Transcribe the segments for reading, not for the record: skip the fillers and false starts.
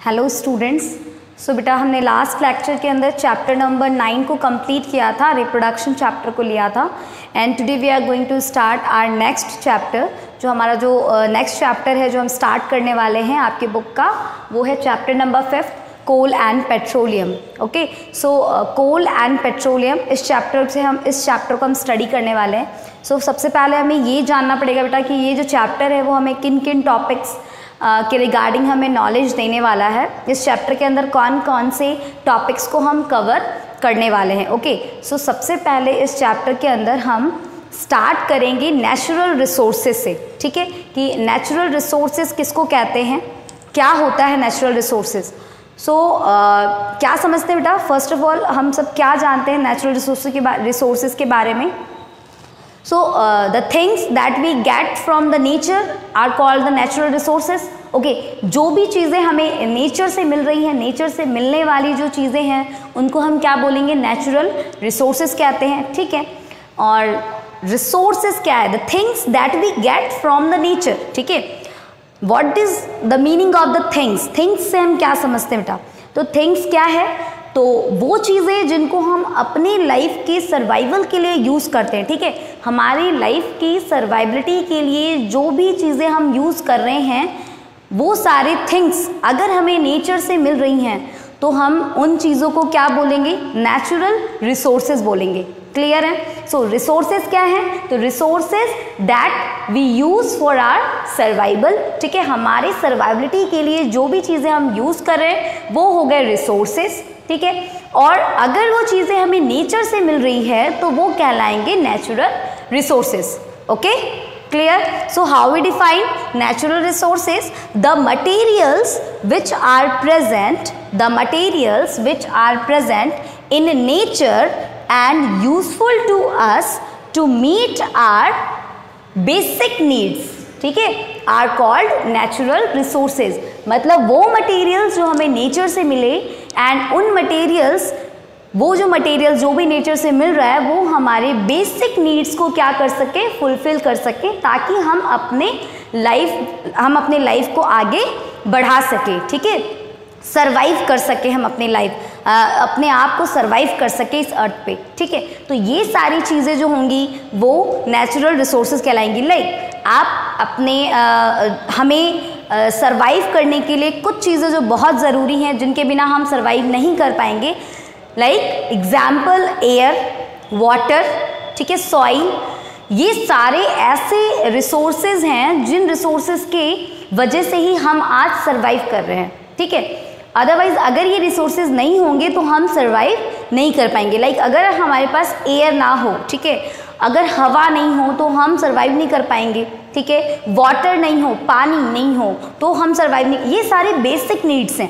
Hello students. सो बेटा हमने last lecture के अंदर चैप्टर नंबर 9 को कंप्लीट किया था, रिप्रोडक्शन चैप्टर को लिया था। And today we are going to start our next chapter. जो हमारा जो नेक्स्ट चैप्टर है जो हम स्टार्ट करने वाले हैं आपके बुक का, वो है chapter number 5 coal and petroleum. Okay, so coal and petroleum इस चैप्टर को हम स्टडी करने वाले हैं। सो सबसे पहले हमें ये जानना पड़ेगा बेटा कि ये जो चैप्टर है वो हमें किन किन टॉपिक्स के रिगार्डिंग हमें नॉलेज देने वाला है। इस चैप्टर के अंदर कौन कौन से टॉपिक्स को हम कवर करने वाले हैं। ओके, सो सबसे पहले इस चैप्टर के अंदर हम स्टार्ट करेंगे नेचुरल रिसोर्सेज से। ठीक है, कि नेचुरल रिसोर्सेज किसको कहते हैं, क्या होता है नेचुरल रिसोर्सेज। सो क्या समझते हैं बेटा, फर्स्ट ऑफ ऑल हम सब क्या जानते हैं नेचुरल रिसोर्सेज के बारे में। So the things that we get from the nature are called the natural resources. Okay, जो भी चीज़ें हमें नेचर से मिल रही हैं, नेचर से मिलने वाली जो चीज़ें हैं उनको हम क्या बोलेंगे, नेचुरल रिसोर्सेज कहते हैं। ठीक है, और रिसोर्सेज क्या है, the things that we get from the nature. ठीक है, what is the meaning of the things, things से हम क्या समझते हैं बेटा। तो थिंग्स क्या है, तो वो चीज़ें जिनको हम अपनी लाइफ के सर्वाइवल के लिए यूज़ करते हैं। ठीक है, हमारी लाइफ की सर्वाइबिलिटी के लिए जो भी चीज़ें हम यूज़ कर रहे हैं वो सारे थिंग्स अगर हमें नेचर से मिल रही हैं तो हम उन चीज़ों को क्या बोलेंगे, नेचुरल रिसोर्सेज बोलेंगे। क्लियर है। सो रिसोर्सेज क्या है, तो resources that we use for our survival. ठीक है, हमारे सर्वाइबिलिटी के लिए जो भी चीज़ें हम यूज़ कर रहे हैं वो हो गए रिसोर्सेज। ठीक है, और अगर वो चीज़ें हमें नेचर से मिल रही है तो वो कहलाएंगे natural resources. Okay, clear. So how we define natural resources, the materials which are present in nature and useful to us to meet our basic needs। ठीक है, are called natural resources। मतलब वो मटेरियल्स जो हमें nature से मिले and उन materials जो भी नेचर से मिल रहा है वो हमारे बेसिक नीड्स को क्या कर सके, फुलफिल कर सके, ताकि हम अपने लाइफ को आगे बढ़ा सके। ठीक है, सरवाइव कर सके, हम अपने आप को सरवाइव कर सके इस अर्थ पे। ठीक है, तो ये सारी चीज़ें जो होंगी वो नेचुरल रिसोर्सेज कहलाएंगी। लाइक आप हमें सरवाइव करने के लिए कुछ चीज़ें जो बहुत ज़रूरी हैं जिनके बिना हम सरवाइव नहीं कर पाएंगे, लाइक एग्जाम्पल एयर, वाटर, ठीक है, सॉइल, ये सारे ऐसे रिसोर्सेज हैं जिन रिसोर्सेज के वजह से ही हम आज सरवाइव कर रहे हैं। ठीक है, अदरवाइज अगर ये रिसोर्सेज नहीं होंगे तो हम सरवाइव नहीं कर पाएंगे। लाइक अगर हमारे पास एयर ना हो, ठीक है, अगर हवा नहीं हो तो हम सरवाइव नहीं कर पाएंगे। ठीक है, वाटर नहीं हो, पानी नहीं हो तो हम सरवाइव नहीं। ये सारे बेसिक नीड्स हैं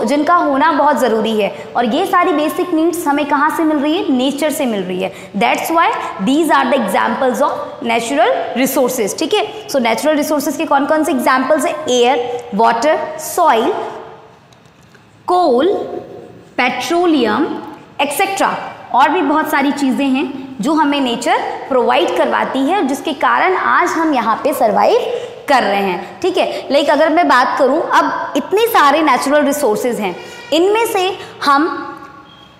जिनका होना बहुत ज़रूरी है, और ये सारी बेसिक नीड्स हमें कहाँ से मिल रही है, नेचर से मिल रही है। That's why these are the examples of natural resources. ठीक है, सो नेचुरल रिसोर्सेज के कौन कौन से एग्जाम्पल्स हैं, एयर, वाटर, सॉइल, कोल, पेट्रोलियम एक्सेट्रा। और भी बहुत सारी चीज़ें हैं जो हमें नेचर प्रोवाइड करवाती है, जिसके कारण आज हम यहाँ पे सरवाइव कर रहे हैं। ठीक है, लाइक अगर मैं बात करूँ, अब इतने सारे नेचुरल रिसोर्सेज हैं, इनमें से हम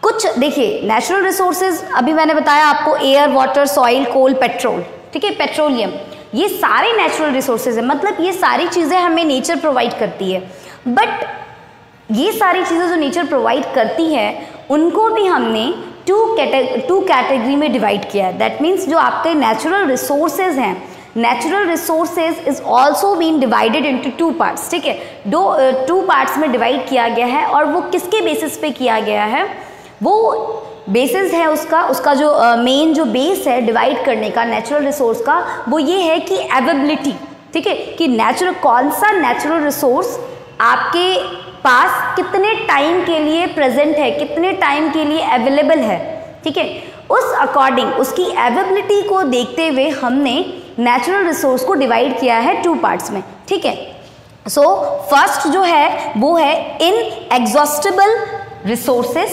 कुछ देखिए नेचुरल रिसोर्सेज अभी मैंने बताया आपको, एयर, वाटर, सॉइल, कोल, पेट्रोल, ठीक है, पेट्रोलियम, ये सारे नेचुरल रिसोर्सेज हैं। मतलब ये सारी चीज़ें हमें नेचर प्रोवाइड करती है। बट ये सारी चीज़ें जो नेचर प्रोवाइड करती है उनको भी हमने टू कैटेगरी में डिवाइड किया है। दैट मीन्स जो आपके नेचुरल रिसोर्सेज हैं, natural resources is also been divided into 2 parts. ठीक है, 2 पार्ट्स में डिवाइड किया गया है, और वो किसके बेसिस पे किया गया है, वो बेसिस है उसका जो मेन जो बेस है डिवाइड करने का नेचुरल रिसोर्स का, वो ये है कि अवेबिलिटी। ठीक है, कि कौन सा नेचुरल रिसोर्स आपके पास कितने टाइम के लिए प्रेजेंट है, कितने टाइम के लिए अवेलेबल है। ठीक है, उस अकॉर्डिंग उसकी अवेबिलिटी को देखते हुए हमने नेचुरल रिसोर्स को डिवाइड किया है 2 पार्ट्स में। ठीक है, सो फर्स्ट जो है वो है inexhaustible resources,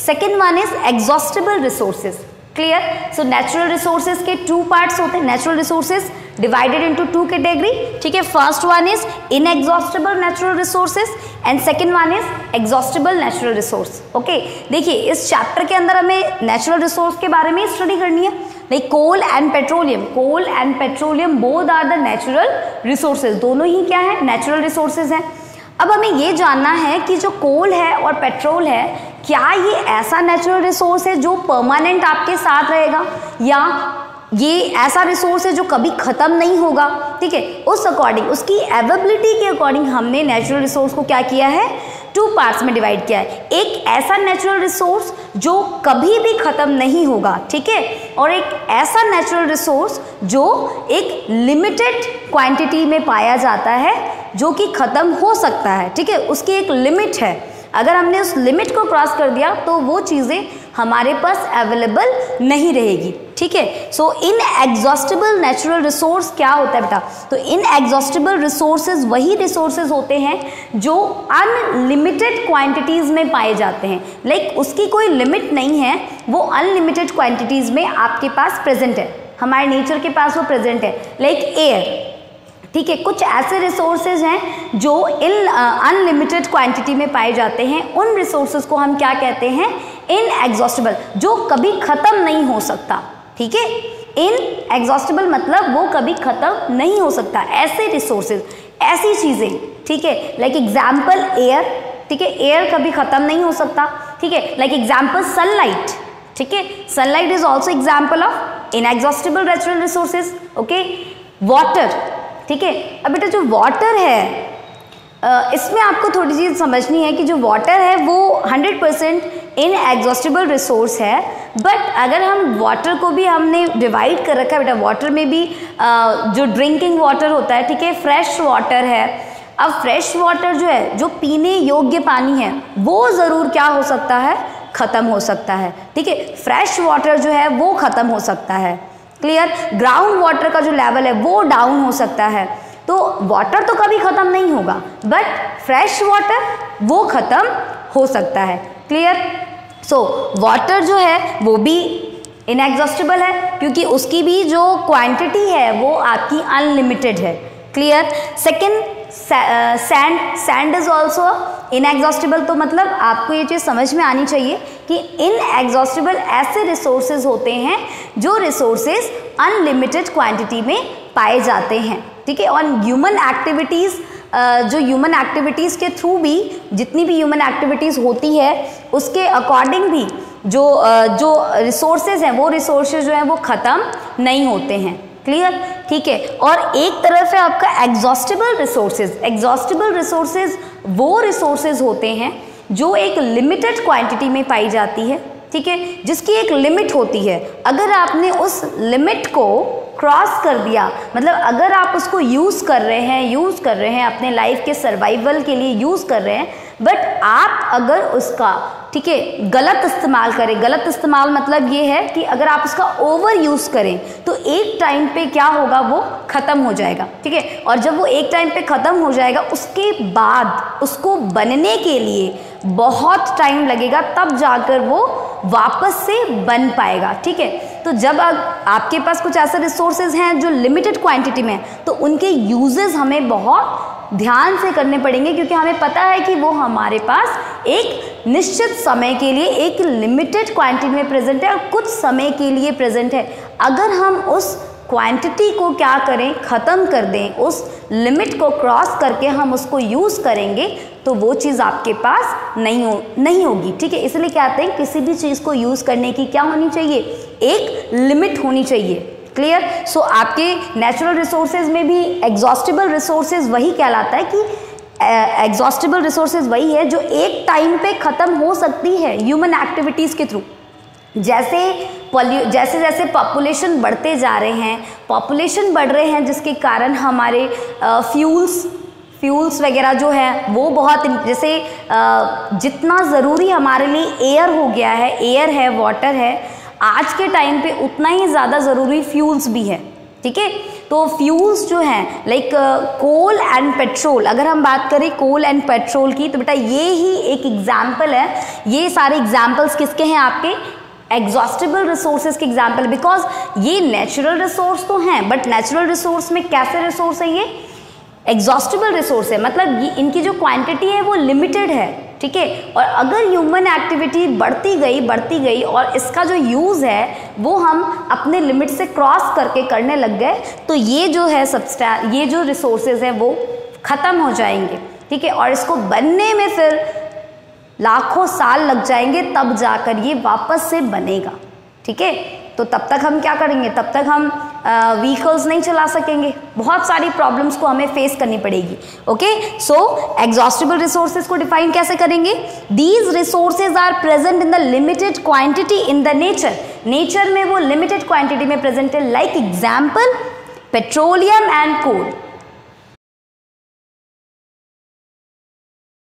second one is exhaustible resources. Clear. So natural resources के 2 पार्ट्स होते हैं, natural resources divided into 2 category. ठीक है, first one is inexhaustible natural resources and second one is exhaustible natural resource. Okay, देखिए इस chapter के अंदर हमें नेचुरल रिसोर्स के बारे में स्टडी करनी है। Like coal and petroleum both are the natural resources, दोनों ही क्या है, नेचुरल रिसोर्सेज हैं। अब हमें ये जानना है कि जो कोल है और पेट्रोल है, क्या ये ऐसा नेचुरल रिसोर्स है जो परमानेंट आपके साथ रहेगा, या ये ऐसा रिसोर्स है जो कभी ख़त्म नहीं होगा। ठीक है, उस अकॉर्डिंग, उसकी अवेलेबिलिटी के अकॉर्डिंग हमने नेचुरल रिसोर्स को क्या किया है, 2 पार्ट्स में डिवाइड किया है। एक ऐसा नेचुरल रिसोर्स जो कभी भी ख़त्म नहीं होगा, ठीक है, और एक ऐसा नेचुरल रिसोर्स जो एक लिमिटेड क्वांटिटी में पाया जाता है, जो कि ख़त्म हो सकता है। ठीक है, उसकी एक लिमिट है, अगर हमने उस लिमिट को क्रॉस कर दिया तो वो चीज़ें हमारे पास अवेलेबल नहीं रहेगी। ठीक है, सो इन एग्जॉस्टिबल नेचुरल रिसोर्स क्या होता है बेटा, तो इन एग्जॉस्टिबल रिसोर्सेज वही रिसोर्सेज होते हैं जो अनलिमिटेड क्वांटिटीज़ में पाए जाते हैं। लाइक उसकी कोई लिमिट नहीं है, वो अनलिमिटेड क्वांटिटीज़ में आपके पास प्रेजेंट है, हमारे नेचर के पास वो प्रेजेंट है। लाइक एयर, ठीक है, कुछ ऐसे रिसोर्सेज हैं जो इन अनलिमिटेड क्वांटिटी में पाए जाते हैं, उन रिसोर्सेज को हम क्या कहते हैं, इन एग्जॉस्टिबल, जो कभी ख़त्म नहीं हो सकता। ठीक है, इन एग्जॉस्टिबल मतलब वो कभी ख़त्म नहीं हो सकता, ऐसे रिसोर्सेज, ऐसी चीज़ें। ठीक है, लाइक एग्जाम्पल एयर, ठीक है, एयर कभी ख़त्म नहीं हो सकता। ठीक है, लाइक एग्जाम्पल सनलाइट, ठीक है, sunlight is also example of inexhaustible natural resources. Okay, water, ठीक है, अब बेटा जो वाटर है, इसमें आपको थोड़ी चीज़ समझनी है कि जो वाटर है वो 100% इनएग्जॉस्टिबल रिसोर्स है, बट अगर हम वाटर को भी हमने डिवाइड कर रखा है बेटा, वाटर में भी जो ड्रिंकिंग वाटर होता है, ठीक है, फ्रेश वाटर है। अब फ्रेश वाटर जो है, जो पीने योग्य पानी है, वो ज़रूर क्या हो सकता है, ख़त्म हो सकता है। ठीक है, फ्रेश वाटर जो है वो ख़त्म हो सकता है। क्लियर, ग्राउंड वाटर का जो लेवल है वो डाउन हो सकता है। तो वाटर तो कभी ख़त्म नहीं होगा, बट फ्रेश वाटर वो ख़त्म हो सकता है। क्लियर, सो वाटर जो है वो भी इनएग्जॉस्टिबल है, क्योंकि उसकी भी जो क्वांटिटी है वो आपकी अनलिमिटेड है। Clear, second sand is also inexhaustible. तो मतलब आपको ये चीज़ समझ में आनी चाहिए कि इनएग्जॉस्टिबल ऐसे रिसोर्सेज होते हैं जो रिसोर्सेज अनलिमिटेड क्वांटिटी में पाए जाते हैं। ठीक है, और ह्यूमन एक्टिविटीज़, जो ह्यूमन एक्टिविटीज़ के थ्रू भी जितनी भी ह्यूमन एक्टिविटीज़ होती है उसके अकॉर्डिंग भी जो रिसोर्सेज हैं, वो रिसोर्सेज जो हैं वो ख़त्म नहीं होते हैं। क्लियर, ठीक है, और एक तरफ है आपका एग्जॉस्टिबल रिसोर्सेज। एग्जॉस्टिबल रिसोर्सेज वो रिसोर्सेज होते हैं जो एक लिमिटेड क्वांटिटी में पाई जाती है। ठीक है, जिसकी एक लिमिट होती है, अगर आपने उस लिमिट को क्रॉस कर दिया, मतलब अगर आप उसको यूज़ कर रहे हैं अपने लाइफ के सर्वाइवल के लिए यूज़ कर रहे हैं, बट आप अगर उसका, ठीक है, गलत इस्तेमाल करें, गलत इस्तेमाल मतलब ये है कि अगर आप उसका ओवर यूज़ करें तो एक टाइम पे क्या होगा, वो ख़त्म हो जाएगा। ठीक है, और जब वो एक टाइम पे ख़त्म हो जाएगा, उसके बाद उसको बनने के लिए बहुत टाइम लगेगा, तब जाकर वो वापस से बन पाएगा। ठीक है, तो जब आपके पास कुछ ऐसे रिसोर्सेज हैं जो लिमिटेड क्वांटिटी में, तो उनके यूजेस हमें बहुत ध्यान से करने पड़ेंगे, क्योंकि हमें पता है कि वो हमारे पास एक निश्चित समय के लिए एक लिमिटेड क्वांटिटी में प्रेजेंट है और कुछ समय के लिए प्रेजेंट है। अगर हम उस क्वांटिटी को क्या करें, ख़त्म कर दें, उस लिमिट को क्रॉस करके हम उसको यूज़ करेंगे, तो वो चीज़ आपके पास नहीं होगी। ठीक है, इसलिए कहते हैं किसी भी चीज़ को यूज़ करने की क्या होनी चाहिए, एक लिमिट होनी चाहिए। क्लियर, सो आपके नेचुरल रिसोर्सेज में भी एग्जॉस्टिबल रिसोर्सेज वही कहलाता है कि एग्जॉस्टिबल रिसोर्सेज वही है जो एक टाइम पे ख़त्म हो सकती है ह्यूमन एक्टिविटीज़ के थ्रू। जैसे जैसे पॉपुलेशन बढ़ते जा रहे हैं, पॉपुलेशन बढ़ रहे हैं, जिसके कारण हमारे फ्यूल्स वगैरह जो है वो बहुत, जैसे जितना ज़रूरी हमारे लिए एयर हो गया है, एयर है, वाटर है, आज के टाइम पे उतना ही ज़्यादा ज़रूरी फ्यूल्स भी है। ठीक है, तो फ्यूल्स जो हैं लाइक कोल एंड पेट्रोल, अगर हम बात करें कोल एंड पेट्रोल की, तो बेटा ये ही एक एग्जाम्पल है। ये सारे एग्जाम्पल्स किसके हैं, आपके एग्जॉस्टिबल रिसोर्सेज के एग्जाम्पल, बिकॉज ये नेचुरल रिसोर्स तो हैं, बट नेचुरल रिसोर्स में कैसे रिसोर्स है, ये एग्जॉस्टिबल रिसोर्स है, मतलब ये इनकी जो क्वांटिटी है वो लिमिटेड है, ठीक है। और अगर ह्यूमन एक्टिविटी बढ़ती गई और इसका जो यूज़ है वो हम अपने लिमिट से क्रॉस करके करने लग गए, तो ये जो है ये जो रिसोर्सेज हैं वो ख़त्म हो जाएंगे, ठीक है। और इसको बनने में फिर लाखों साल लग जाएंगे, तब जाकर ये वापस से बनेगा, ठीक है। तो तब तक हम क्या करेंगे, तब तक हम व्हीकल्स नहीं चला सकेंगे, बहुत सारी प्रॉब्लम्स को हमें फेस करनी पड़ेगी। ओके, सो एग्जॉस्टिबल रिसोर्सेज को डिफाइन कैसे करेंगे? These resources are present in the limited quantity in the nature में वो लिमिटेड क्वांटिटी में प्रेजेंट है, like example petroleum and coal.